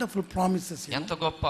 wonderful promises here. ఎంత గొప్ప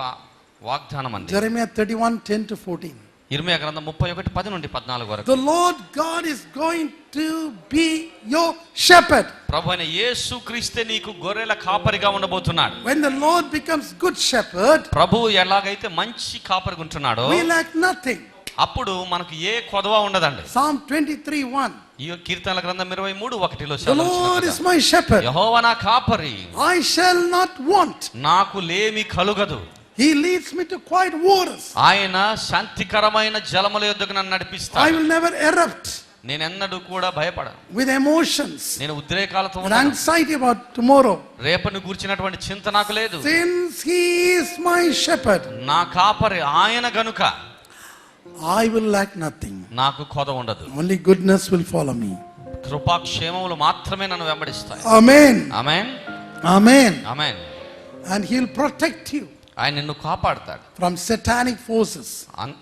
వాగ్దానం అండి. Jeremiah 31:10-14. ఇర్మియా గ్రంథం 31:10 నుండి 14 వరకు. The Lord God is going to be your shepherd. ప్రభువైన యేసుక్రీస్తే నీకు గొర్రెల కాపరిగా ఉండబోతున్నాడు. When the Lord becomes good shepherd, ప్రభువు ఎలాగైతే మంచి కాపరిగా ఉంటున్నాడో we lack nothing. అప్పుడు మనకు ఏ కొదవ ఉండదండి. Psalm 23:1. ఈ కీర్తనల గ్రంథం 23:1లో The Lord is my shepherd. యెహోవా నా కాపరి, I shall not want. నాకు లేమి కలుగదు. He leads me to quiet waters. ఆయన శాంతికరమైన జలముల యొద్దకు నన్ను నడిపిస్తాడు. I will never erupt. నేను ఎన్నడూ కూడా భయపడను. With emotions. నేను ఉద్రేకాలతో with anxiety about tomorrow. రేపను గురించినటువంటి చింత నాకు లేదు. Since he is my shepherd, నా కాపరి ఆయన గనుక I will lack nothing. నాకు కొద ఉండదు. Only goodness will follow me. కృపాక్షేమములు మాత్రమే నన్ను వెంబడిస్తాయి. Amen. Amen. Amen. Amen. And he will protect you. ఆయన నిన్ను కాపాడతాడు. From satanic forces.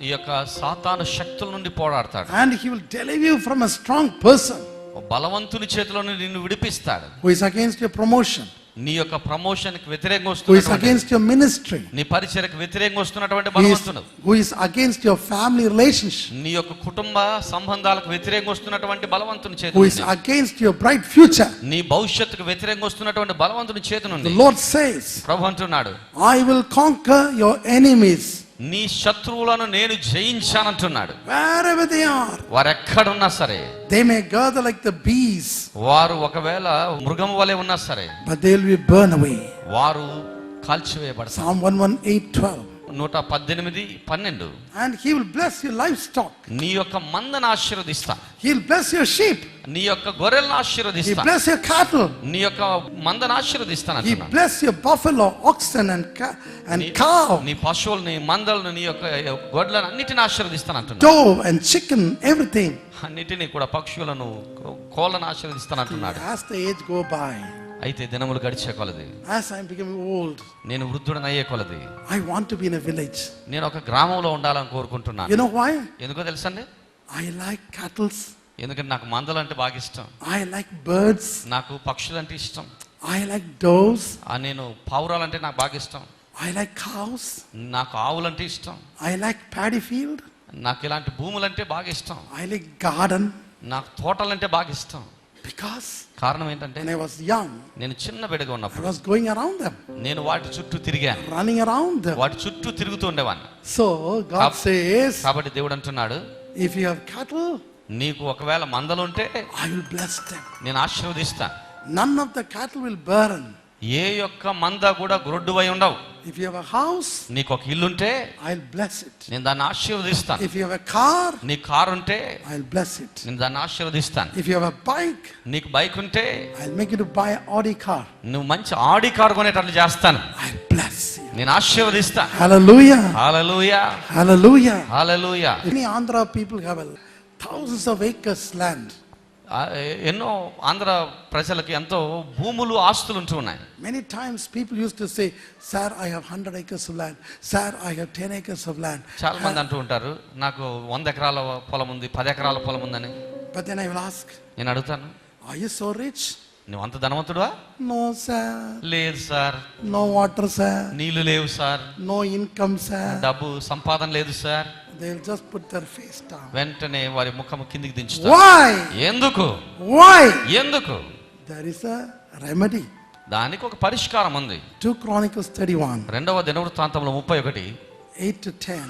ఈ యొక్క సాతాను శక్తుల నుండి పోరాడతాడు. And he will deliver you from a strong person. బలవంతుని చేతిలో నుండి నిన్ను విడిపిస్తాడు. Who is against your promotion. నీ యొక్క ప్రమోషన్ కి వ్యతిరేకంగా who is వస్తున్నటువంటి, against your ministry, నీ పరిచర్యకు వ్యతిరేకంగా వస్తున్నటువంటి బలవంతుడు, who is against your family relationship, నీ యొక్క కుటుంబ సంబంధాలకు వ్యతిరేకంగా వస్తున్నటువంటి బలవంతుని చేతి who is నుండి, against your bright future, నీ భవిష్యత్తుకు వ్యతిరేకంగా వస్తున్నటువంటి బలవంతుని చేతి నుండి the Lord says, ప్రభు అంటున్నాడు, I will conquer your enemies. నీ శత్రువులను నేను జయించానంటున్నాడు. Wherever they are, వారు ఎక్కడున్నా సరే, they may gather like the bees, వారు ఒకవేళ మృగం వలె ఉన్నా సరే, but they will be burned away. వారు కాల్చివేయబడతారు. Psalm 118:12. 118:12. And he will bless your livestock. నీ యొక్క మందను ఆశీర్వదిస్తా. He will bless your sheep. నీ యొక్క గొర్రెలను He ఆశీర్వదిస్తా. will bless your cattle. నీ యొక్క మందను ఆశీర్వదిస్తాను He అంటున్నాడు. bless your buffalo, oxen and cow, నీ పశువుల్ని, మందలను, నీ యొక్క గొడ్లను అన్నిటిని ఆశీర్వదిస్తాను అంటున్నాడు. dove and chicken, everything. అన్నిటిని కూడా, పక్షులను, కోళ్ళను ఆశీర్వదిస్తాను అంటున్నాడు. As the age go by, అయితే దినములు గడిచే కొలది, as I am becoming old, నేను వృద్ధుడని అయ్యే కొలది, I want to be in a village. నేను ఒక గ్రామంలో ఉండాలని కోరుకుంటున్నాను. You know why? ఎందుకో తెలుసండి? I like cattle. ఎందుకంటే నాకు మందలు అంటే బాగా ఇష్టం. I like birds. నాకు పక్షులు అంటే ఇష్టం. I like doves. నేను పావురాలు అంటే నాకు బాగా ఇష్టం. I like cows. నాకు ఆవులంటే ఇష్టం. I like paddy field. నాకు ఇలాంటి భూములంటే బాగా ఇష్టం. I like garden. నాకు తోటలంటే బాగా ఇష్టం. Because కారణం ఏంటంటే, when I was young, నేను చిన్న బిడ్డగా I ఉన్నప్పుడు was going around them, నేను వాటి చుట్టూ తిరిగాను, running around them. వాటి చుట్టూ తిరుగుతూ ఉండేవాడిని. So God says, కాబట్టి దేవుడు అంటున్నాడు, if you have cattle, నీకు ఒకవేళ మందలుంటే I will bless them. నేను ఆశీర్వదిస్తాను. None of the cattle will burn. ఏ యొక్క మంద కూడా గ్రొడ్డువై ఉండవు. If you have a house, నీకు ఒక ఇల్లుంటే I'll bless it. నేను దాన్ని ఆశీర్వదిస్తాను. If you have a car, నీ కారు ఉంటే I'll bless it. నేను దాన్ని ఆశీర్వదిస్తాను. If you have a bike, నీకు బైక్ ఉంటే I'll make you to buy an Audi car. నువ్వు మంచి ఆడి కారు కొనేటట్లు చేస్తాను. I'll bless you. నేను ఆశీర్వదిస్తాను. Hallelujah. Hallelujah, Hallelujah. Hallelujah. Many Andhra people have thousands of acres land. ఎన్నో ఆంధ్ర ప్రజలకి ఎంతో భూములు, ఆస్తులు ఉంటూ ఉన్నాయి. Many times people used to say, sir, I have 100 acres of land. Sir, I have 10 acres of land. చాలా మంది అంటూ ఉంటారు, నాకు 100 ఎకరాల పొలం ఉంది, 10 ఎకరాల పొలం ఉందని. But then I will ask, నేను అడుగుతాను, are you so rich? నువ్వు అంత ధనవంతుడువా? No, sir. లేదు సార్. No water, sir. నీళ్లు లేవు సార్. No income, sir. డబ్బు సంపాదన లేదు sir. They'll just put their face down. వెంటనే వారి ముఖం కిందికి దించుతారు. Why? ఎందుకు? Why? ఎందుకు? There is a remedy. దానికి ఒక పరిష్కారం ఉంది. 2 Chronicles 31. రెండవ దినవృత్తాంతంలో 31 8-10.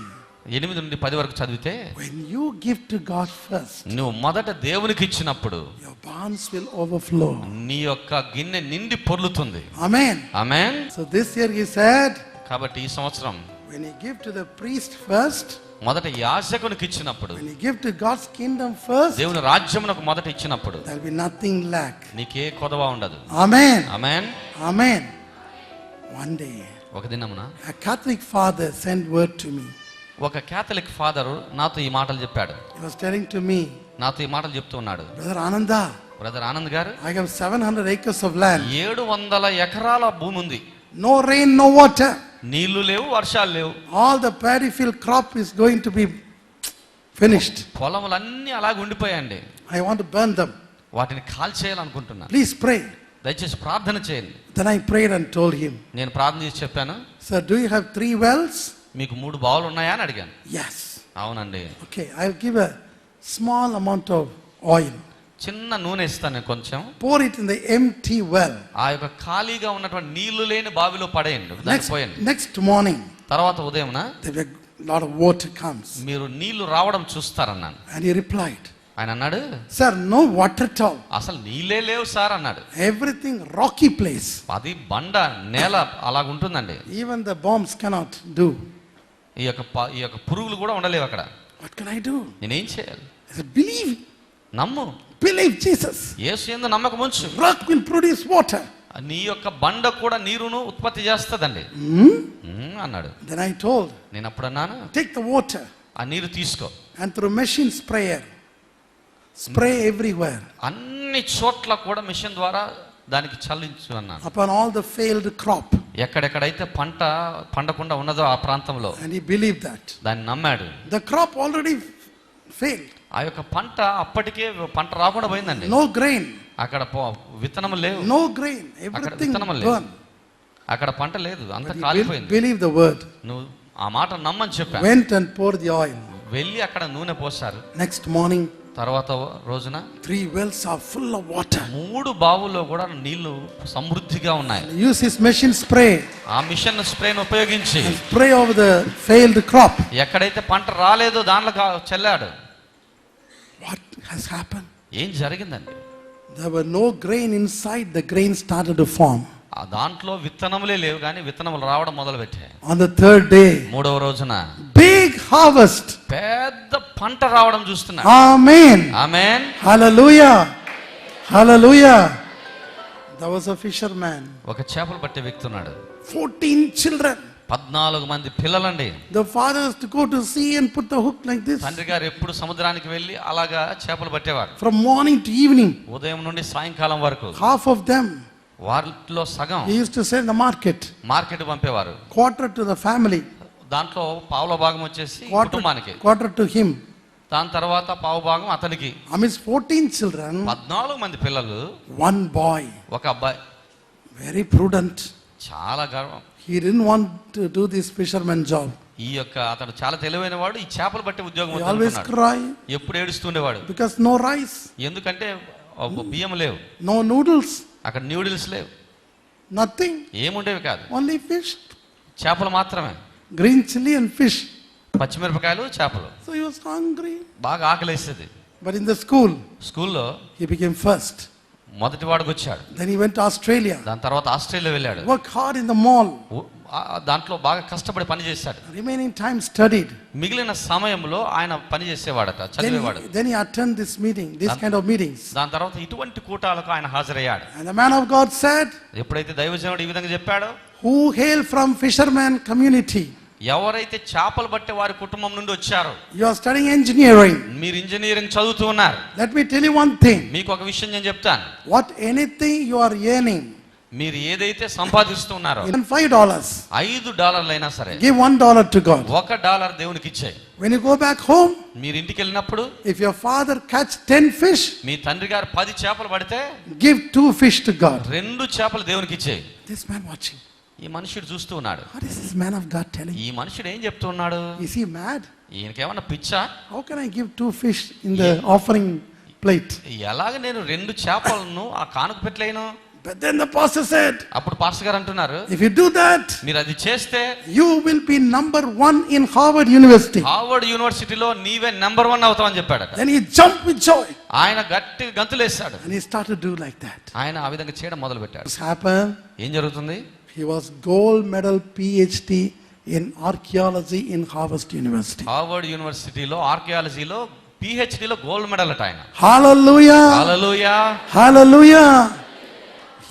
8 నుండి 10 వరకు చదివితే, When you give to God first, నువ్వు మొదట దేవునికి ఇచ్చినప్పుడు your barns will overflow. నీ యొక్క గిన్నె నిండి పొర్లుతుంది. Amen. Amen. So this year he said, కాబట్టి ఈ సంవత్సరం when you give to the priest first, మొదట యాజకునికి ఇచ్చినప్పుడు, when you give to God's kingdom first, దేవుని రాజ్యమునకు మొదట ఇచ్చినప్పుడు there will be nothing lack. నీకే కొదవ ఉండదు. Amen. ఆమేన్. Amen. One day, ఒక దినమున a Catholic father sent word to me. ఒక క్యాథలిక్ ఫాదర్ నాతో ఈ మాటలు చెప్పాడు. He was telling to me, నాతో ఈ మాటలు చెప్తూ ఉన్నాడు. Brother Ananda, బ్రదర్ ఆనంద్ గారు, I have 700 acres of land. 700 ఎకరాల భూమి ఉంది. No rain, no water. నీళ్లు లేవు, వర్షాలు లేవు. All the paddy field crop is going to be finished. పొలములన్నీ అలాగే ఉండిపోయాయండి. I want to burn them. వాటిని కాల్చేయాలనుకుంటున్నాను. Please pray. దయచేసి ప్రార్థన చేయండి. Then I prayed and told him, నేను ప్రార్థన చేసి చెప్పాను, sir, do you have 3 wells? మీకు 3 బావులు ఉన్నాయా అని అడిగాను. Yes. అవునండి. Okay, I'll give a small amount of oil. చిన్న నూనె ఇస్తాను కొంచెం. Pour it in the empty well. ఆ యొక్క ఖాళీగా ఉన్నటువంటి నీళ్లు లేని బావిలో పడేయండి, దాన్ని పోయండి. Next morning, తర్వాత ఉదయంన there were a lot of water comes. మీరు నీళ్లు రావడం చూస్తారన్నాను. And he replied, ఆయన అన్నాడు, sir, no water at all. అసలు నీళ్ళే లేవు సార్ అన్నాడు. Everything rocky place. అది బండ నేల అలాగుంటుందండి. Even the bombs cannot do. ఈ యొక్క పురుగులు కూడా ఉండలేవు అక్కడ. What can I do? నేనేం చేయాలి? I said, believe. నమ్ము. Believe Jesus. యేసు యందు నమ్మకం ఉంచు. Rock will produce water. నీ యొక్క బండ కూడా నీరును ఉత్పత్తి చేస్తదండి అన్నాడు. Then I told, నేను అప్పుడు అన్నాను, take the water ఆ నీరు తీసుకో, and through machine sprayer, spray everywhere. అన్ని చోట్ల కూడా మిషన్ ద్వారా దానికి చల్లించు అన్నాను. Upon all the failed crop. ఎక్కడెక్కడైతే పంట పండకుండా ఉన్నదో ఆ ప్రాంతంలో. And he believed that. దాన్ని నమ్మాడు. The crop already failed. ఆ యొక్క పంట అప్పటికే పంట రాకుండా పోయిందండి. No grain. అక్కడ విత్తనం లేవు. No grain. Everything gone. అక్కడ పంట లేదు, అంత కాలిపోయింది. Believe the word. నువ్వు ఆ మాట నమ్మని చెప్పాను. Went and poured the oil. వెళ్ళి అక్కడ నూనె పోసారు. Next morning, తర్వాత రోజున 3 wells are full of water. 3 బావుల్లో కూడా నీళ్లు సమృద్ధిగా ఉన్నాయి. Use his machine spray. ఆ మిషన్ స్ప్రేను ఉపయోగించి spray over the failed crop. ఎక్కడైతే పంట రాలేదో దాంట్లో చల్లాడు. What has happened? ఏం జరిగిందండి? There were no grain inside. The grain started to form. ఆ దాంట్లో విత్తనములే లేవు కానీ విత్తనములు రావడం మొదలు పెట్టాయి. On the 3rd day, 3వ రోజున big harvest. పెద్ద పంట రావడం చూస్తున్నా. Amen. Amen. Hallelujah. Hallelujah. There was a fisherman. ఒక చేపలు పట్టే వ్యక్తి ఉన్నాడు. 14 children. 14 మంది పిల్లలండి. The father has to go to sea and put the hook like this. తండ్రి గారు ఎప్పుడు సముద్రానికి వెళ్ళి అలాగా చేపలు పట్టేవారు. From morning to evening. ఉదయం నుండి సాయంకాలం వరకు. Half of them, వారిలో సగం he used to sell in the market. Market పంపేవారు. Quarter to the family. దాంట్లో పావుల భాగం వచ్చేసి కుటుంబానికి. Quarter to him. దాని తర్వాత పావు భాగం అతనికి. Amidst 14 children, 14 మంది పిల్లలు, 1 boy, ఒక అబ్బాయి, very prudent. చాలా గర్వం. He didn't want to do this fisherman job. ఈ యొక్క అతడు చాలా తెలివైన వాడు. ఈ చేపలు పట్టే ఉద్యోగం He always cry. ఎప్పుడు ఏడుస్తుండేవాడు. Because no rice. ఎందుకంటే బియ్యం లేవు, No noodles. అక్కడ న్యూడిల్స్ లేవు, Nothing. ఏముండేవి కాదు, Only fish. చేపలు మాత్రమే. Green chili and fish. పచ్చిమిరపకాయలు, చేపలు. So he was hungry. బాగా ఆకలేసేది. But in the school, స్కూల్లో he became first. మొదటి వాడికి వచ్చాడు. Then he went to Australia. దాని తర్వాత ఆస్ట్రేలియా వెళ్ళాడు. Worked hard in the mall. దాంట్లో బాగా కష్టపడి పని చేశాడు. Remaining time studied. మిగిలిన సమయంలో ఆయన పని చేసేవాడట, చదివేవాడు. Then he attended this meeting, this kind of meetings. దాని తర్వాత ఇటువంటి కూటాలకు ఆయన హాజరయ్యాడు. And the man of God said, ఎప్పుడైతే దైవజనుడు ఈ విధంగా చెప్పాడో, who hail from fisherman community, ఎవరైతే చేపలు పట్టే వారి కుటుంబం నుండి వచ్చారో, you are studying engineering. మీరు ఇంజనీరింగ్ చదువుతూ ఉన్నారు. Let me tell you one thing. మీకు ఒక విషయం నేను చెప్తాను. What anything you are earning, మీరు ఏదైతే సంపాదిస్తున్నారో, even $5, $5 అయినా సరే, give $1 to God. $1 దేవునికి ఇచ్చేయి. When you go back home, మీరు ఇంటికి వెళ్ళినప్పుడు, if your father catch 10 fish, మీ తండ్రి గారు 10 చేపలు పడితే, give 2 fish to God. 2 చేపలు దేవునికి ఇచ్చేయి. This man watching. ఈ మనుషుడు చూస్తూ ఉన్నాడు. What is this man of God telling? ఈ మనుషుడు ఏం చెప్తూ ఉన్నాడు? Is he mad? ఈయనకేమన్నా పిచ్చా? How can I give 2 fish in the offering plate? ఎలాగ నేను 2 చేపలను ఆ కానుక పెట్టలేను? But then the pastor said, అప్పుడు పాస్టర్ గారు అంటున్నారు, if you do that, మీరు అది చేస్తే you will be number 1 in Harvard University. Harvard యూనివర్సిటీలో నీవే నెంబర్ 1 అవుతావని చెప్పాడట. Then he jumped with joy. ఆయన గట్టి గంతులేశాడు. And he started to do like that. ఆయన ఆ విధంగా చేయడం మొదలు పెట్టాడు. What happened? ఏం జరుగుతుంది? He was gold medal PhD in archaeology in Harvard University. Harvard యూనివర్సిటీలో ఆర్కియాలజీలో PhDలో గోల్డ్ మెడల్ అట ఆయన. Hallelujah. Hallelujah. Hallelujah.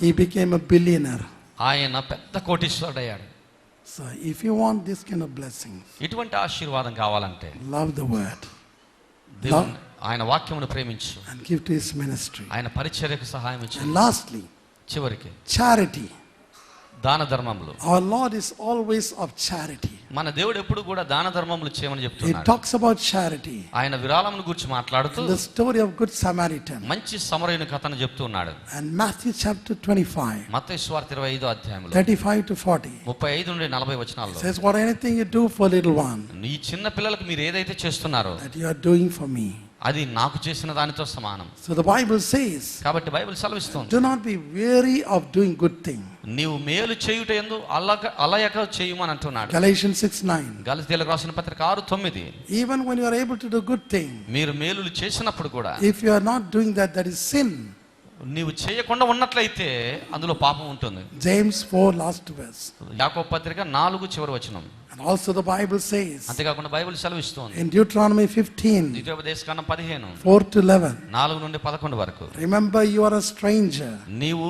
He became a billionaire. ఆయన పెద్ద కోటీశ్వరుడు అయ్యాడు. So if you want this kind of blessings, ఇటువంటి ఆశీర్వాదం కావాలంటే love the word. దేవుని ఆయన వాక్యమును ప్రేమించు. And give to his ministry. ఆయన పరిచర్యకు సహాయం ఇచ్చు. And lastly, చివరికి charity. దాన ధర్మములు. Our Lord is always of charity. మన దేవుడు ఎప్పుడు కూడా దాన ధర్మములు చేయమని He చెప్తున్నాడు. talks about charity. ఆయన విరాళమును గురించి మాట్లాడుతూ The story of Good Samaritan. మంచి సమరయుని కథను చెప్తున్నాడు. And Matthew chapter 25, మత్తయి సువార్త 25వ అధ్యాయంలో 35 to 40. 35 నుండి 40 వచనాల్లో Says, what anything you do for little one, ఈ చిన్న పిల్లలకు మీరు ఏదైతే చేస్తున్నారో that you are doing for me. అది నాకు చేసిన దానితో సమానం. So the Bible says, కాబట్టి Bible సెలవిస్తోంది, do not be weary of doing good thing. నీవు మేలు చేయుట యందు అలయక చేయమని అంటున్నాడు. Galatians 6:9. గలతీయులకు రాసిన పత్రిక 6:9. Even when you are able to do good thing, మీరు మేలులు చేసినప్పుడు కూడా if you are not doing that, that is sin. నీవు చేయకుండా ఉన్నట్లయితే అందులో పాపం ఉంటుంది. James 4 last verse. యాకోబు పత్రిక 4 చివరి వచనం. And also the Bible says అంతేకాకుండా బైబిల్ సెలవిస్తోంది in Deuteronomy 15, ద్వితీయోపదేశకాండం 15 4 to 11. 4 నుండి 11 వరకు. Remember, you are a stranger, నీవు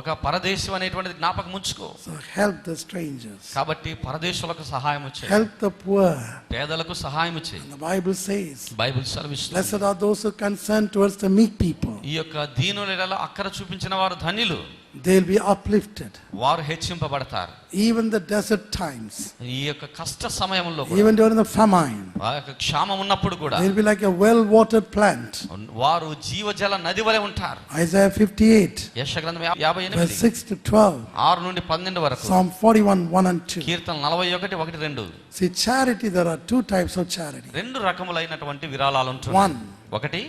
ఒక పరదేశం అనేటువంటిది జ్ఞాపకం ఉంచుకో. so help the strangers, కాబట్టి పరదేశులకు సహాయం చేయి, help the poor. పేదలకు సహాయం చేయి. And the Bible says, Bible సెలవిస్తుంది, blessed are those who concern towards the meek people. ఈ యొక్క దీనుల అక్కర చూపించిన వారు ధన్యులు, They will be uplifted. వారు హెచ్చింపబడతారు. Even the desert times, ఈ యొక్క కష్ట సమయంలో కూడా, even during the famine, ఆ యొక్క క్షామం ఉన్నప్పుడు కూడా they will be like a well-watered plant. వారు జీవజల నది వలె ఉంటారు. Isaiah 58, యెషయా గ్రంథం verse 58 6 to 12. 6 నుండి 12 వరకు. Psalm 41, 1 and 2. Keerthana 41 1 2. See, charity, there are two types of charity. రెండు రకములైనటువంటి విరాళాలు ఉంటున్నాయి. One, ఒకటి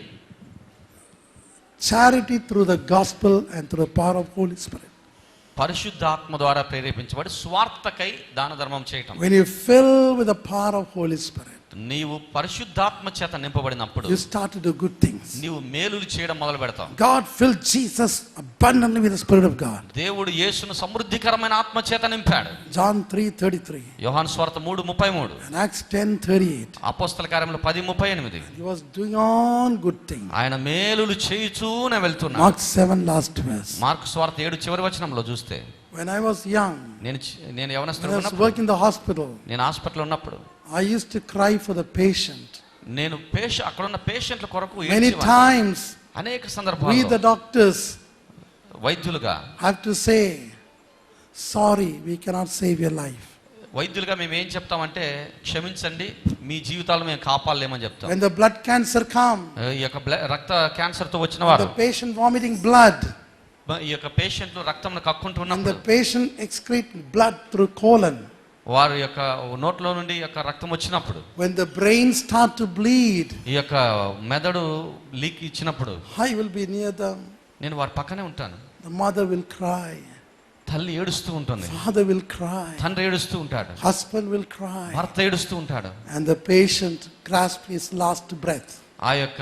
charity through the gospel and through the power of Holy Spirit. పరిశుద్ధాత్మ ద్వారా ప్రేరేపించబడి స్వార్థకై దాన ధర్మం చేయటం. When you fill with the power of Holy Spirit, నీవు పరిశుద్ధాత్మ చేత నింపబడినప్పుడు you start to do good things. నీవు మేలులు చేయడం మొదలు పెడతావు. God filled Jesus abundantly with the Spirit of God. దేవుడు యేసును సమృద్ధికరమైన ఆత్మ చేత నింపాడు. John 3:33. యోహాను సువార్త 3:33. And Acts 10:38. అపోస్తల కార్యములు 10:38. He was doing on good things. ఆయన మేలులు చేయుచూనే వెళ్తున్నాడు. Mark 7 last verse. మార్కు సువార్త 7 చివరి వచనంలో చూస్తే, When I was young, నేను when యవనస్తుడిగా I was ఉన్నప్పుడు, working in the hospital, నేను హాస్పిటల్లో ఉన్నప్పుడు I used to cry for the patient. నేను అక్కడ ఉన్న పేషెంట్ల కొరకు Many ఏడ్చేవాడిని. times, అనేక we the సందర్భాల్లో doctors వైద్యులుగా have to say, sorry, we cannot save your life. వైద్యులుగా మేము ఏం చెప్తామంటే, క్షమించండి, మీ జీవితాలు మేము కాపాడలేమని చెప్తాం. When the blood cancer come, ఈ యొక్క రక్త క్యాన్సర్ తో వచ్చిన the వారు, patient vomiting blood, ఈ యొక్క పేషెంట్లు రక్తం and కక్కుంటున్నప్పుడు, the patient excrete blood through colon. వారి యొక్క నోట్లో నుండి యొక్క రక్తం వచ్చినప్పుడు, When the brain start to bleed, ఈ యొక్క మెదడు లీక్ ఇచ్చినప్పుడు, I will be near them. నేను వారి పక్కనే ఉంటాను. The mother will cry, తల్లి ఏడుస్తూ ఉంటుంది, father will cry, తండ్రి ఏడుస్తూ ఉంటాడు, husband will cry, భర్త ఏడుస్తూ ఉంటాడు. and the patient grasp his last breath. ఆ యొక్క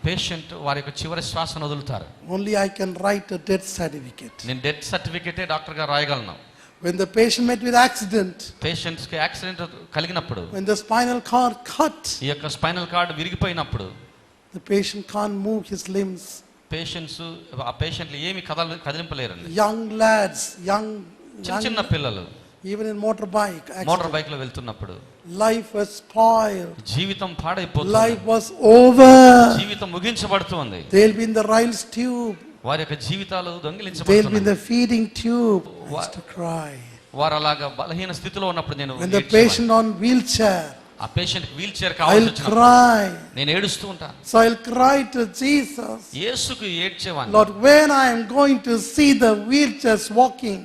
పేషెంట్ వారి యొక్క చివరి శ్వాసను వదులుతారు. Only I can write a death certificate. నేను డెత్ సర్టిఫికేటే డాక్టర్ గారు రాయగలను. When the patient met with accident, patients కి యాక్సిడెంట్ కలిగినప్పుడు, when the spinal cord cut, ఈ యొక్క స్పైనల్ కార్డ్ విరిగిపోయినప్పుడు, the patient can't move his limbs. Patients ఆ పేషెంట్లు ఏమి కదిలింపలేరండి. Young lads, చిన్న చిన్న పిల్లలు even in motorbike motor accident, bike లో వెళ్తున్నప్పుడు life was spoiled. జీవితం పాడైపోతుంది, Life was over. జీవితం ముగించబడుతుంది. They'll be in the Ryle's tube. వారి యొక్క జీవితాలు They'll be in దొంగిలించబడుతున్నాయి. the feeding tube. I used to cry. వారు అలాగా బలహీన స్థితిలో ఉన్నప్పుడు నేను When the ఏడ్చేవాడిని. patient on wheelchair, ఆ పేషెంట్ వీల్ చైర్ కావాల్సి I'll వచ్చినప్పుడు cry. నేను ఏడుస్తూ ఉంటాను. So I'll cry to Jesus, యేసుకు ఏడ్చేవాడిని. Lord, when I am going to see the wheelchairs walking,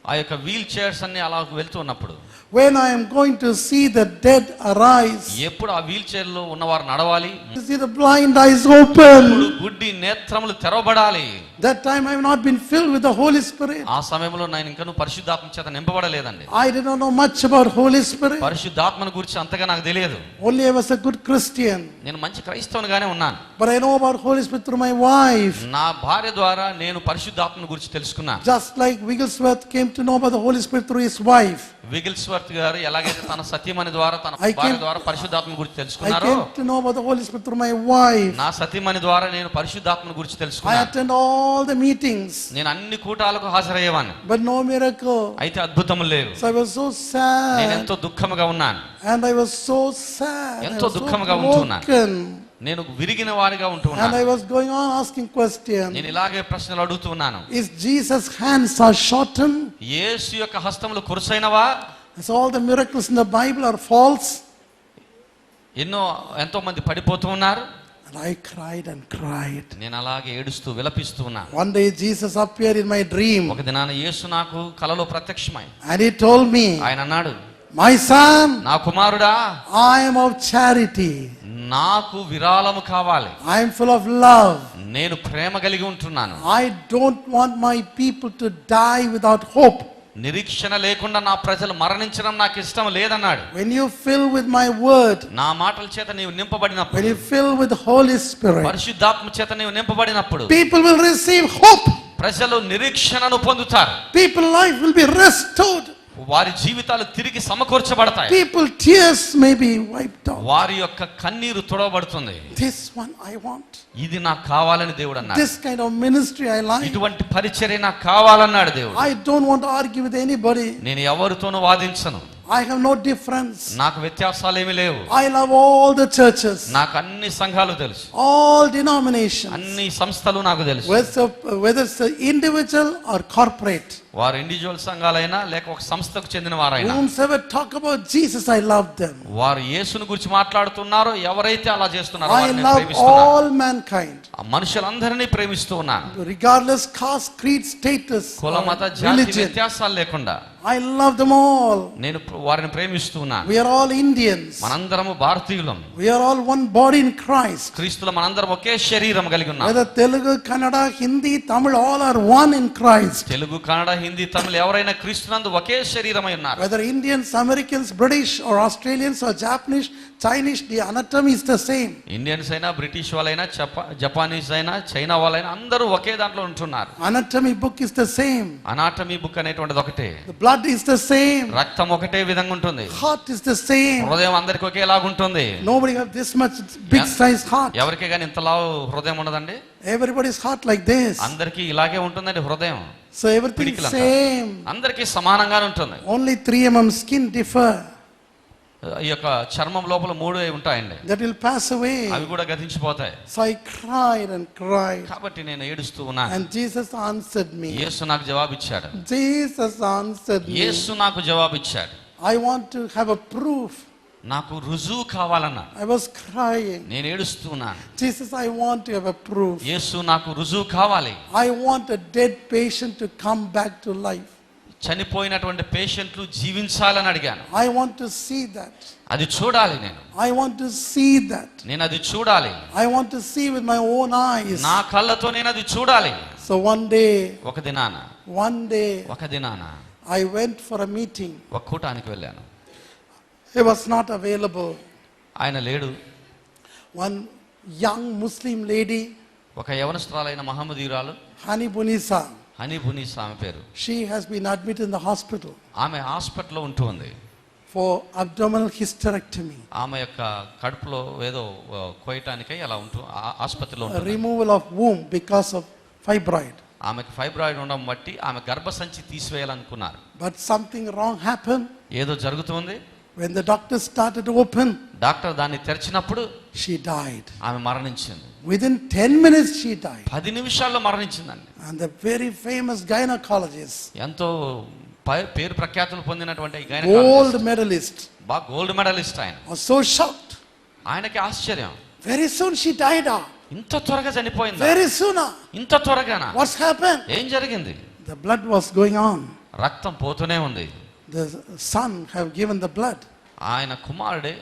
ఆ యొక్క వీల్ చైర్స్ అన్ని అలా వెళ్తూ ఉన్నప్పుడు, when I am going to see the dead arise, ఎప్పుడు ఆ వీల్ చైర్ లో ఉన్నవారు నడవాలి, to see the blind eyes open, గుడ్డి నేత్రములు తెరవబడాలి. that time I have not been filled with the Holy Spirit. ఆ సమయంలో నేను ఇంకా పరిశుద్ధాత్మ చేత నింపబడలేదండి. I did not know much about Holy Spirit. పరిశుద్ధాత్మను గురించి అంతగా నాకు తెలియదు. Only I was a good Christian. నేను మంచి క్రైస్తవునిగానే ఉన్నాను. But I know about Holy Spirit through my wife. నా భార్య ద్వారా నేను పరిశుద్ధాత్మను గురించి తెలుసుకున్నాను. Just like Wigglesworth came to know about the Holy Spirit through his wife. విగిల్స్వర్త్ గారు ఎలాగైతే తన సతీమణి ద్వారా తన I భార్య came- ద్వారా పరిశుద్ధాత్మ గురించి I తెలుసుకున్నారో, came to know about the Holy Spirit through my wife. నా సతీమణి ద్వారా నేను పరిశుద్ధాత్మ గురించి I తెలుసుకున్నాను. attend all the meetings, నేను అన్ని కూటాలకు హాజరయ్యేవాడిని, but no miracle. అయితే అద్భుతములు లేవు. So I was so నేను sad, ఎంతో దుఃఖముగా ఉన్నాను, and I was so sad. I ఎంతో was so దుఃఖముగా ఉంటున్నాను. broken, నేను విరిగిన వారిగా ఉంటూ and ఉన్నాను. I was going on asking questions. నేను ఇలాగే ప్రశ్నలు అడుగుతూ ఉన్నాను. Is Jesus' hands are shortened? యేసు యొక్క హస్తములు కురుసైనవా? So all the miracles in the Bible are false. ఎంతో మంది పడిపోతూ ఉన్నారు. And I cried and cried. నేను అలాగే ఏడుస్తూ విలపిస్తూ ఉన్నాను. One day Jesus appeared in my dream. ఒక దినాన యేసు నాకు కలలో ప్రత్యక్షమై And he told me, ఆయన అన్నాడు, my son, నా కుమారుడా, I am of charity. నాకు విరాళము కావాలి. I am full of love. నేను ప్రేమ కలిగి ఉంటున్నాను. I don't want my people to die without hope. నిరీక్షణ లేకుండా నా ప్రజలు మరణించడం నాకు ఇష్టం లేదన్నాడు. When you fill with my word, నా మాటల చేత నీవు నింపబడినప్పుడు, when you fill with the Holy Spirit, పరిశుద్ధాత్మ చేత నీవు నింపబడినప్పుడు people will receive hope. ప్రజలు నిరీక్షణను పొందుతారు. People's life will be restored. వారి జీవితాలు తిరిగి సమకూర్చబడతాయి. People tears may be wiped out. వారి యొక్క కన్నీరు తుడవబడుతుంది. This one I want. ఇది నాకు కావాలని దేవుడు అన్నాడు. This kind of ministry I like. ఇటువంటి పరిచర్య నాకు కావాలన్నాడు దేవుడు. I don't want to argue with anybody. నేను ఎవరితోనూ వాదించను. I have no difference. నాకు వ్యత్యాసాలు ఏమీ లేవు. I love all the churches. నాకు అన్ని సంఘాలు తెలుసు. All denominations. అన్ని సంస్థలు నాకు తెలుసు. Whether it's an individual or corporate. వారు ఇండివిజువల్ సంఘాలైనా లేక ఒక సంస్థకు చెందిన వారైనా, whomsoever talk about Jesus, I love them. వారు యేసుని గురించి మాట్లాడుతున్నారో ఎవరైతే అలా చేస్తున్నారో I వారిని love ప్రేమిస్తున్నాను. all mankind. ఆ మనుషులందరినీ ప్రేమిస్తూ ఉన్నాను. Regardless caste, creed, status, కుల మత or జాతి religion. వ్యత్యాసాలు లేకుండా I love them all. నేను వారిని ప్రేమిస్తూ ఉన్నాను. We are all Indians. మనందరము భారతీయులం. We are all one body in Christ. క్రీస్తులో మనందరం ఒకే శరీరం కలిగి ఉన్నాం. Whether Telugu, Kannada, Hindi, Tamil, all are one in Christ. Telugu, Kannada, Hindi, తమిళ ఎవరైనా క్రీస్తునందు ఒకే శరీరమై ఉన్నారు. Whether Indians, Americans, British or Australians or Japanese, Chinese, the anatomy is the same. Indians అయినా, British వాళ్ళైనా, జపానీస్ అయినా, చైనా వాళ్ళైనా అందరూ ఒకే దాంట్లో ఉంటున్నారు. Anatomy book is the same. Anatomy book అనేటువంటిది ఒకటే. The blood is the same. రక్తం ఒకటే విధంగా ఉంటుంది. Heart is the same. హృదయం అందరికి ఒకేలాగా ఉంటుంది. Nobody have this much big size heart. ఎవరికే కానీ ఇంతలా హృదయం ఉండదండి. Everybody's heart like this. అందరికీ ఇలాగే ఉంటుందండి హృదయం. So everything same. అందరికీ సమానంగానే ఉంటుంది. Only 3 mm skin differ. ఈ యొక్క చర్మం లోపల 3 ఉంటాయండి. That will pass away. అవి కూడా గతించిపోతాయి. So I cried and cried. కాబట్టి నేను ఏడుస్తూ ఉన్నాను. And Jesus answered me. యేసు నాకు జవాబిచ్చాడు. Jesus answered me. యేసు నాకు జవాబిచ్చాడు. I want to have a proof. నాకు రుజువు కావాలన్నా. I was crying. నేను ఏడుస్తున్నాను. Jesus, I want to have a proof. యేసు నాకు రుజువు కావాలి. I want a dead patient to come back to life. చనిపోయినటువంటి పేషెంట్లు జీవించాలని అడిగాను. I want to see that. అది చూడాలి నేను. I want to see that. నేను అది చూడాలి. I want to see with my own eyes. నా కళ్ళతో నేను అది చూడాలి. So one day, ఒక దినాన I went for a meeting. ఒక కూటానికి వెళ్ళాను. He was not available. ఆయన లేడు. One young Muslim lady, ఒక యవనస్తురాలైన మహమ్మదీయురాలు, Hani Bunisa, హనీ బునీస్ ఆమె పేరు. she has been admitted in the hospital ఆమె హాస్పిటల్లో ఉంటుంది. for abdominal hysterectomy. ఆమె యొక్క కడుపులో ఏదో కోయటానికై అలా ఆసుపత్రిలో A ఉంటుంది. removal of womb because of fibroid. ఆమెకు ఫైబ్రాయిడ్ ఉండడం బట్టి ఆమె గర్భసంచి తీసివేయాలనుకున్నారు. But something wrong happened. ఏదో జరుగుతుంది. When the doctor started to open, doctor దాన్ని తెరిచినప్పుడు she died. ఆమె మరణించింది. Within 10 minutes she died. 10 నిమిషాల్లో మరణించిందండి. And the very famous gynecologist, ఎంతో పేరు ప్రఖ్యాతులు పొందినటువంటి gold medalist, గోల్డ్ మెడలిస్ట్ ఆయన, was so shocked. ఆయనకి ఆశ్చర్యం. Very soon she died. ఇంత త్వరగా చనిపోయింది. Very soon. ఇంత త్వరగానా? What's happened? ఏం జరిగింది? The blood was going on. రక్తం పోతూనే ఉంది. The son have given the blood. ఆయన కుమారుడే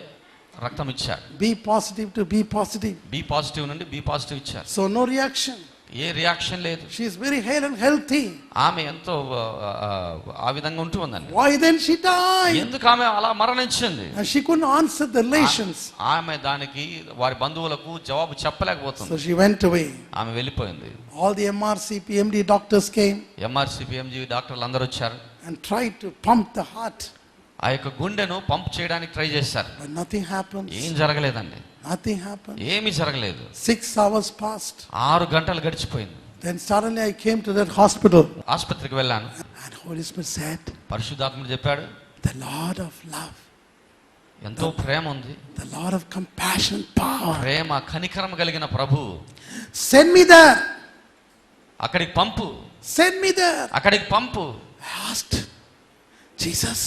రక్తం ఇచ్చాడు. B positive to B positive. B positive నుండి బి పాజిటివ్ ఇచ్చారు. So no reaction. ఏ రియాక్షన్ లేదు. She is very hale and healthy. ఆమె ఎంతో ఆ విధంగా ఉంటూ ఉందండి. Why then she died? ఎందుకు ఆమె అలా మరణించింది? And she couldn't answer the relations. ఆమె దానికి వారి బంధువులకు జవాబు చెప్పలేకపోతుంది. So she went away. ఆమె వెళ్ళిపోయింది. All the MRC, PMD doctors came MRC, PMG డాక్టర్లు అందరూ వచ్చారు. and tried to pump the heart. ఆ యొక్క గుండెను పంప్ చేయడానికి ట్రై చేశారు. But nothing happened. ఏం జరగలేదండి. Nothing happened. ఏమీ జరగలేదు. 6 hours passed. 6 గంటలు గడిచిపోయింది. Then suddenly I came to that hospital. ఆసుపత్రికి వెళ్ళాను. And Holy Spirit said, పరిశుద్ధాత్ముడు చెప్పాడు, the Lord of love, ఎంతో ప్రేమ ఉంది, the Lord of compassion, power, ప్రేమ కనికరం కలిగిన ప్రభు, send me there. అక్కడికి పంపు, Send me there. అక్కడికి పంపు. I asked, Jesus,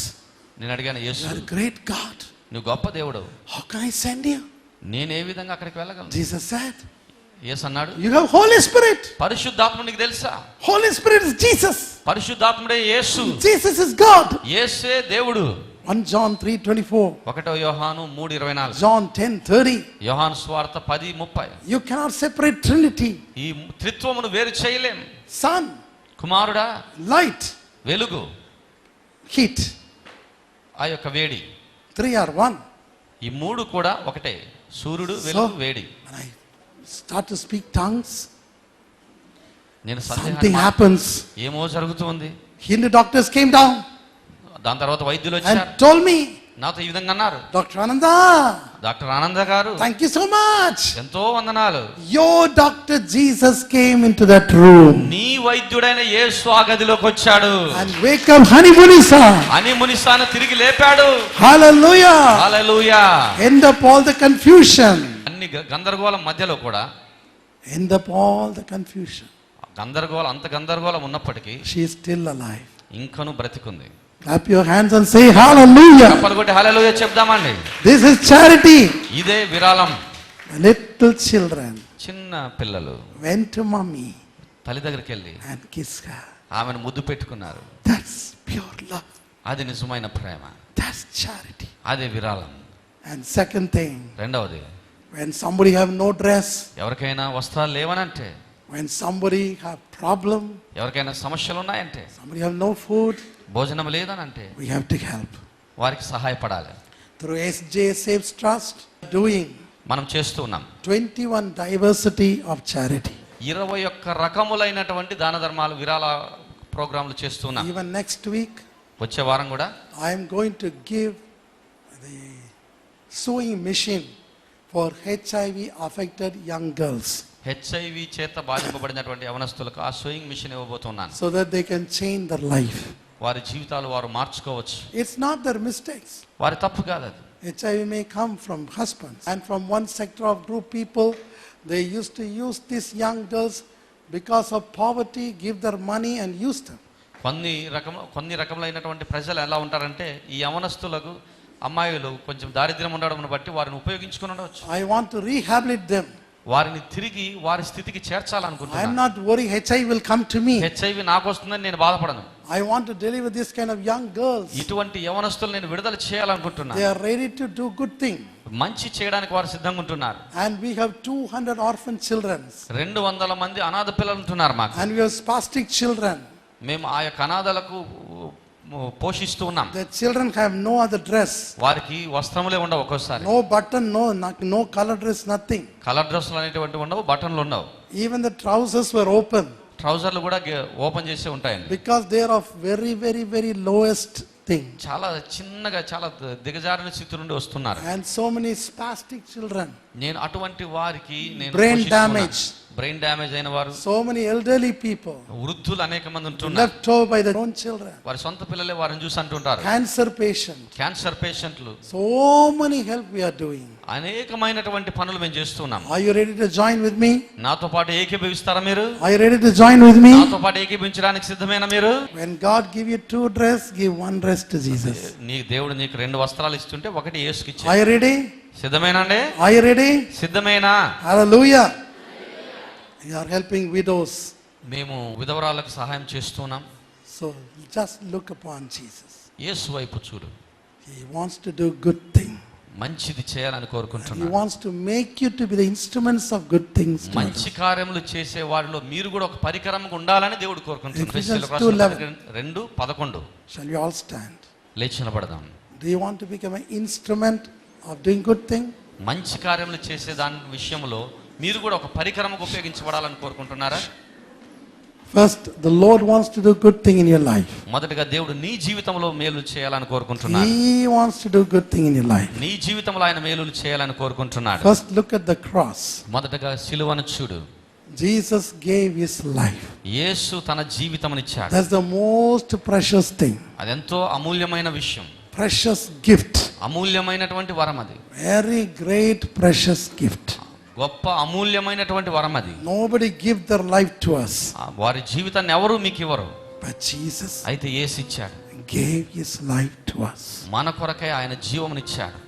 నేను అడిగాను, You Yesu are a great God. నువ్వు గొప్ప దేవుడు, How can I send you? నేను ఏ విధంగా అక్కడికి వెళ్ళగలను? Jesus said, యేసు అన్నాడు, you have Holy Spirit. పరిశుద్ధాత్ముడు నీకు తెలుసా? Holy Spirit is Jesus. పరిశుద్ధాత్ముడే Yesu, Jesus is God. యేసే దేవుడు. 1 John 3:24. 1 యోహాను 3:24, John 10:30. యోహాను సువార్త 10:30. You cannot separate Trinity. ఈ త్రిత్వమును వేరు చేయలేం. Sun, కుమారుడా, light, వెలుగు, heat. ఆ యొక్క వేడి, 3 are one. ఈ మూడు కూడా ఒకటే. సూర్యుడు, వెలుగు, వేడి. When I start to speak tongues, నేను something happens. ఏమో జరుగుతుంది. Hindu doctors came down దాని తర్వాత వైద్యులు వచ్చారు, and told me, నాతో ఈ విధంగా అన్నారు, Dr. Ananda, డాక్టర్ ఆనంద గారు thank you so much. ఎంతో వందనాలు. Your doctor Jesus came into that room నీ వైద్యుడైన యేసు ఆ గదిలోకి వచ్చాడు and wake up Hani Munisa. అని మునిసాను తిరిగి లేపాడు. Hallelujah. Hallelujah. End up all the confusion. అన్ని గందరగోళం మధ్యలో కూడా, End up all the confusion. గందరగోళం, అంత గందరగోళం ఉన్నప్పటికీ She is still alive. ఇంకను బ్రతికుంది. Clap your hands and say hallelujah. చప్పలు కొట్టి హల్లెలూయా చెప్దామండి. This is charity. ఇదే విరాళం. Little children చిన్న పిల్లలు went to mommy తల్లి దగ్గరికి వెళ్ళి and kissed her. ఆమెను ముద్దు పెట్టుకున్నారు. That's pure love. అది నిజమైన ప్రేమ, That's charity. అదే విరాళం. And second thing, రెండవది, when somebody have no dress, ఎవరికైనా వస్త్రాలు లేవనంటే, when somebody have problem, ఎవరికైనా సమస్యలు ఉన్నాయంటే, somebody have no food, భోజనం లేదనంటే, we have to help. వారికి సహాయపడాలి. Through SJ Saves Trust, doing మనం చేస్తూ ఉన్నాం 21 diversity of charity. 21 రకములైనటువంటి దాన ధర్మాలు, విరాళ ప్రోగ్రాంలు చేస్తూ ఉన్నాం. Even next week, వచ్చే వారం కూడా I am going to give the sewing machine for HIV affected young girls, HIV చేత బాధింపబడినటువంటి యవనస్తులకు ఆ సోయింగ్ మిషన్ ఇవ్వబోతున్నాను. so that they can change their life. వారి జీవితాలు వారు మార్చుకోవచ్చు. It's not their mistakes. వారి తప్పు కాదు అది. HIV may come from husbands and from one sector of group people. They used to use these young girls because of poverty, give their money and use them. కొన్ని రకములైనటువంటి ప్రజలు ఎలా ఉంటారంటే, ఈ యవనస్తులకు అమ్మాయిలు కొంచెం దారిద్ర్యం ఉండడం బట్టి వారిని ఉపయోగించుకుని ఉండవచ్చు. I want to rehabilitate them. వారిని తిరిగి వారి స్థితికి I am చేర్చాలనుకుంటున్నాను. not worried HIV will come to me. HIV నాకు వస్తుందని నేను బాధపడను. I want to deliver this kind of young girls. ఇటువంటి యవనస్తులు నేను విడుదల చేయాలనుకుంటున్నాను. They are ready to do good thing. మంచి చేయడానికి వారు సిద్ధంగా ఉంటున్నారు. And we have 200 orphan children. 200 మంది అనాథ పిల్లలు ఉంటున్నారు మాకు. And we have spastic children. మేము ఆ యొక్క అనాథలకు పోషిస్తూ ఉన్నాం. The children have no other dress. వారికి వస్త్రములే ఉండవు, ఒక్కోసారి No button, no color dress, nothing. Colour డ్రెస్సులు అనేటువంటి ఉండవు, బటన్లు ఉండవు. Even the trousers were open. ట్రౌజర్లు కూడా ఓపెన్ చేసి ఉంటాయండి. Because they are of very, very, very lowest thing. చాలా చిన్నగా, చాలా దిగజారిన స్థితి నుండి వస్తున్నారు. And so many spastic children. నేను అటువంటి వారికి నేను Brain damage. బ్రెయిన్ డ్యామేజ్ అయిన వారు, So many elderly people. వృద్ధులు అనేక మంది ఉంటున్నారు. Left over by their own children. వారి సొంత పిల్లలే వారిని చూసి అంటుంటారు. Cancer patient. క్యాన్సర్ పేషెంట్లు. So many help we are doing. అనేకమైనటువంటి పనులు మేము చేస్తున్నాం. Are you ready to join with me? నాతో పాటు ఏకీభవిస్తారా మీరు? Are you ready to join with me? నాతో పాటు ఏకీభవించడానికి సిద్ధమేనా మీరు? When God give you 2 dress, give 1 dress to Jesus. దేవుడు నీకు 2 వస్త్రాలు ఇస్తుంటే ఒకటి యేసుకి ఇచ్చాడు. Are you ready? సిద్ధమేనండి? Are you ready? సిద్ధమేనా? Hallelujah. We are helping widows. మేము విధవరాలకు సహాయం చేస్తున్నాం. So just look upon Jesus. యేసు వైపు చూడు. He wants to do good thing. మంచిది చేయాలని He కోరుకుంటున్నాడు. wants to make you to be the instruments of good things. మంచి కార్యములు చేసే వారిలో మీరు కూడా ఒక పరికరంగా ఉండాలని దేవుడు కోరుకుంటున్నాడు. Ephesians ఎఫెసీయులకు రాసిన 2:11. Shall we all stand? లేచి నిలబడదాం. Do you want to become an instrument of doing good thing? మంచి కార్యములు చేసే దాని విషయంలో మీరు కూడా ఒక పరికరంగా ఉపయోగించబడాలని కోరుకుంటున్నారా? First, the Lord wants to do good thing in your life. మొదటగా దేవుడు నీ జీవితంలో మేలు చేయాలని కోరుకుంటున్నాడు. He wants to do good thing in your life. నీ జీవితంలో ఆయన మేలులు చేయాలని కోరుకుంటున్నాడు. First, look at the cross. మొదటగా సిలువను చూడు. Jesus gave his life. యేసు తన జీవితమునిచ్చాడు. That's the most precious thing. అదెంతో అమూల్యమైన విషయం. Precious gift. అమూల్యమైనటువంటి వరం అది. Very great precious gift. గొప్ప అమూల్యమైనటువంటి వరం అది. Nobody give their life to us. వారి జీవితాన్ని ఎవరు మీకు ఇవ్వరు. But Jesus అయితే యేసు ఇచ్చాడు. gave his life to us. మన కొరకై ఆయన జీవమునిచ్చాడు.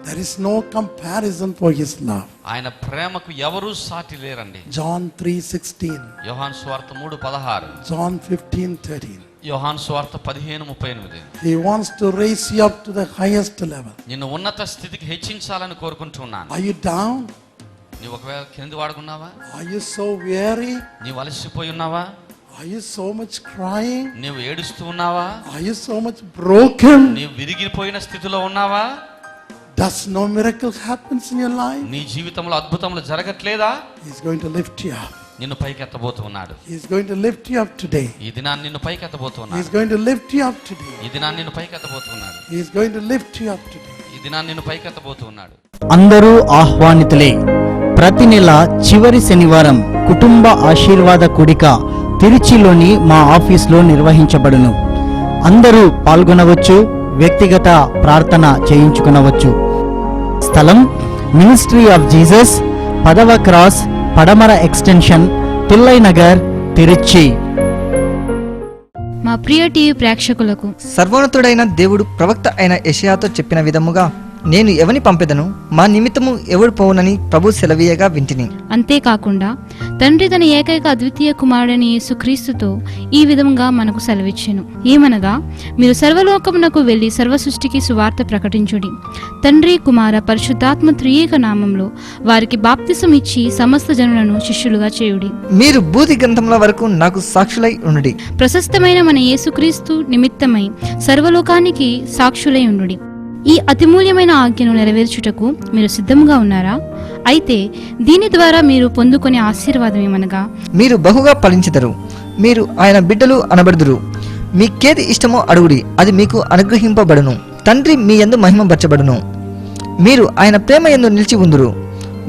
There is no comparison for his love. ఆయన ప్రేమకు ఎవరూ సాటి లేరండి. John 3:16. యోహాను సువార్త 3:16. John 15:13. యోహాను సువార్త 15:38. He wants to raise you up to the highest level. నిన్ను ఉన్నత స్థితికి హెచ్చించాలని కోరుకుంటున్నాను. Are you down? నీవు ఒకవేళ కింది వాడుకున్నావా? Are you so weary? నీవు అలసిపోయి ఉన్నావా? Are you so much crying? నీవు ఏడుస్తూ ఉన్నావా? Are you so much broken? నీవు విరిగిపోయిన స్థితిలో ఉన్నావా? Does no miracle happens in your life? నీ జీవితంలో అద్భుతములు జరగట్లేదా? He's going to lift you up. నిన్ను పైకెత్తబోతూ ఉన్నాడు. He's going to lift you up today. ఈ దినాన్ని నిన్ను పైకెత్తబోతూ ఉన్నాడు. He's going to lift you up today. ఈ దినాన్ని నిన్ను పైకెత్తబోతూ ఉన్నాడు. He's going to lift you up today. ఈ దినాన్ని నిన్ను పైకెత్తబోతూ ఉన్నాడు. అందరూ ఆహ్వానితులే. ప్రతి నెల చివరి శనివారం కుటుంబ ఆశీర్వాద కూడిక తిరుచిలోని మా ఆఫీస్లో నిర్వహించబడును. అందరూ పాల్గొనవచ్చు. వ్యక్తిగత ప్రార్థన చేయించుకొనవచ్చు. స్థలం మినిస్ట్రీ ఆఫ్ జీసస్, 10వ క్రాస్, పడమర ఎక్స్టెన్షన్, పిల్లై నగర్, తిరుచి. మా ప్రియ టీవీ ప్రేక్షకులకు సర్వోన్నతుడైన దేవుడు ప్రవక్త అయిన యెషయాతో చెప్పిన విధముగా, నేను ఎవని పంపెదను, మా నిమిత్తము ఎవడు పోవునని ప్రభు సెలవీయగా వింటిని. అంతేకాకుండా తండ్రి తన ఏకైక అద్వితీయ కుమారుడైన యేసుక్రీస్తుతో ఈ విధంగా మనకు సెలవిచ్చెను. ఏమనగా, మీరు సర్వలోకమునకు వెళ్లి సర్వ సృష్టికి సువార్త ప్రకటించుడి. తండ్రి, కుమార, పరిశుద్ధాత్మ త్రియేక నామంలో వారికి బాప్తిసం ఇచ్చి సమస్త జనులను శిష్యులుగా చేయుడి. మీరు భూది గ్రంథముల వరకు నాకు సాక్షులై ఉండుడి. ప్రశస్తమైన మన యేసుక్రీస్తు నిమిత్తమై సర్వలోకానికి సాక్షులై ఉండుడి. ఈ అతిమూల్యమైన ఆజ్ఞను నెరవేర్చుటకు మీరు సిద్ధంగా ఉన్నారా? అయితే దీని ద్వారా మీరు పొందుకునే ఆశీర్వాదం ఏమనగా, మీరు బహుగా ఫలించెదరు, మీరు ఆయన బిడ్డలు అనబడుదురు. మీకేది ఇష్టమో అడుగుడి, అది మీకు అనుగ్రహింపబడును. తండ్రి మీ యందు మహిమపరచబడును. మీరు ఆయన ప్రేమ యందు నిలిచి ఉందురు.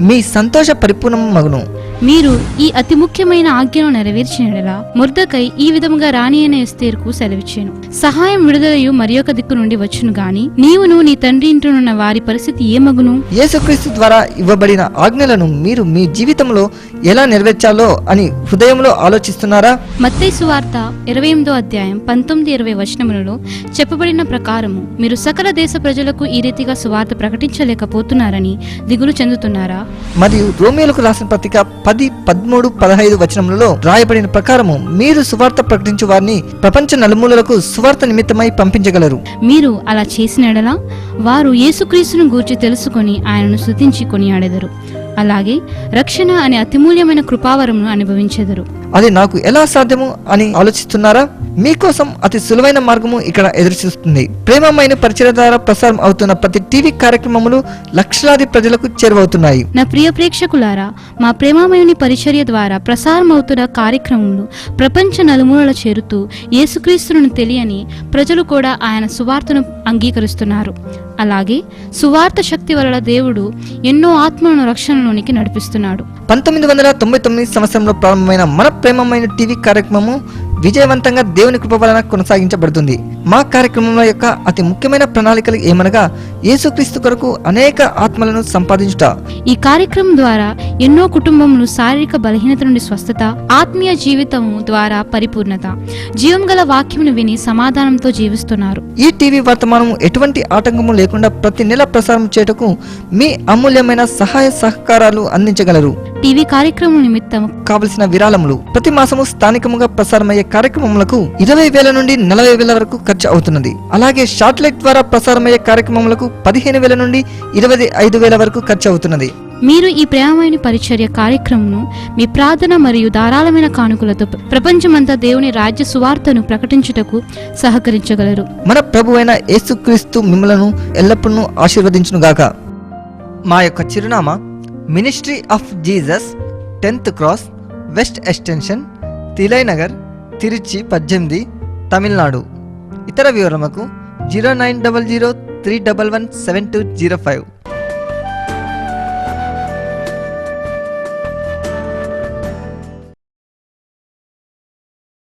మీ సంతోష పరిపూర్ణము మగును. మీరు ఈ అతి ముఖ్యమైన ఆజ్ఞను నెరవేర్చినడలా మొర్దెకై ఈ విధముగా రాణి అయిన ఎస్తేరుకు సెలవిచ్చాను. సహాయం విడుదలయు మరి ఒక దిక్కు నుండి వచ్చును గాని నీవును నీ తండ్రి ఇంటినున్న వారి పరిస్థితి ఏమగును? యేసుక్రీస్తు ద్వారా ఇవ్వబడిన ఆజ్ఞలను మీరు మీ జీవితంలో ఎలా నెరవేర్చాలో అని హృదయంలో ఆలోచిస్తున్నారా? మత్తయి సువార్త 28వ అధ్యాయం 19-20 వచనములలో చెప్పబడిన ప్రకారము మీరు సకల దేశ ప్రజలకు ఈ రీతిగా సువార్త ప్రకటించలేకపోతున్నారని దిగులు చెందుతున్నారా? మరియు రోమియోలకు రాసిన పత్రిక 10, 13, 15 వచనములలో రాయబడిన ప్రకారము మీరు సువార్త ప్రకటించు వారిని ప్రపంచ నలుమూలలకు సువార్త నిమిత్తమై పంపించగలరు. మీరు అలా చేసినడలా వారు యేసుక్రీస్తును గూర్చి తెలుసుకొని ఆయనను స్తుతించి కొనియాడెదరు. అలాగే రక్షణ అనే అతిమూల్యమైన కృపావరమును అనుభవించెదరు. అది నాకు ఎలా సాధ్యము అని ఆలోచిస్తున్నారా? మీకోసం అతి సులువైన మార్గము ఇక్కడ ఎదురుచూస్తుంది. ప్రేమమైన పరిచయ ద్వారా ప్రసారం అవుతున్న ప్రతి టీవీ కార్యక్రమములు లక్షలాది ప్రజలకు చేరువవుతున్నాయి. నా ప్రియ ప్రేక్షకులారా, మా ప్రేమమయుని పరిచర్య ద్వారా ప్రసారం అవుతున్న కార్యక్రమములు ప్రపంచ నలుమూలల చేరుతూ యేసుక్రీస్తును తెలియని ప్రజలు కూడా ఆయన సువార్తను అంగీకరిస్తున్నారు. అలాగే సువార్త శక్తి వలన దేవుడు ఎన్నో ఆత్మలను రక్షణలోనికి నడిపిస్తున్నాడు. 1999 సంవత్సరంలో ప్రారంభమైన మన ప్రేమమైన టీవీ కార్యక్రమము విజయవంతంగా దేవుని కృప వలన కొనసాగించబడుతుంది. మా కార్యక్రమంలో యొక్క అతి ముఖ్యమైన ప్రణాళికలు ఏమనగా, యేసుక్రీస్తు కొరకు అనేక ఆత్మలను సంపాదించుట. ఈ కార్యక్రమం ద్వారా ఎన్నో కుటుంబములు శారీరక బలహీనత నుండి స్వస్థత, ఆత్మీయ జీవితము ద్వారా పరిపూర్ణత, జీవం గల వాక్యమును విని సమాధానంతో జీవిస్తున్నారు. ఈ టీవీ వర్తమానం ఎటువంటి ఆటంకము లేకుండా ప్రతి నెల ప్రసారం చేయటకు మీ అమూల్యమైన సహాయ సహకారాలు అందించగలరు. టీవీ కార్యక్రమం నిమిత్తం కావలసిన విరాళములు ప్రతి మాసము స్థానికముగా ప్రసారమయ్యే కార్యక్రమములకు 20,000 నుండి 40,000 వరకు ఖర్చు అవుతున్నది. అలాగే శాటిలైట్ ద్వారా ప్రసారమయ్యే కార్యక్రమములకు 15,000 నుండి 25,000 వరకు ఖర్చు అవుతున్నది. మీరు ఈ ప్రేమమైన పరిచర్య కార్యక్రమను మీ ప్రార్థన మరియు ధారాళమైన కానుకలతో ప్రపంచమంతా దేవుని రాజ్య సువార్తను ప్రకటించుటకు సహకరించగలరు. మన ప్రభువైన యేసుక్రీస్తు మిమ్మలను ఎల్లప్పుడూ ఆశీర్వదించునుగాక. మా యొక్క చిరునామా ministry of Jesus, 10th cross, west extension, Thillai Nagar, Tiruchi 18, Tamil Nadu. ఇతర వివరములకు 0900 311 7205.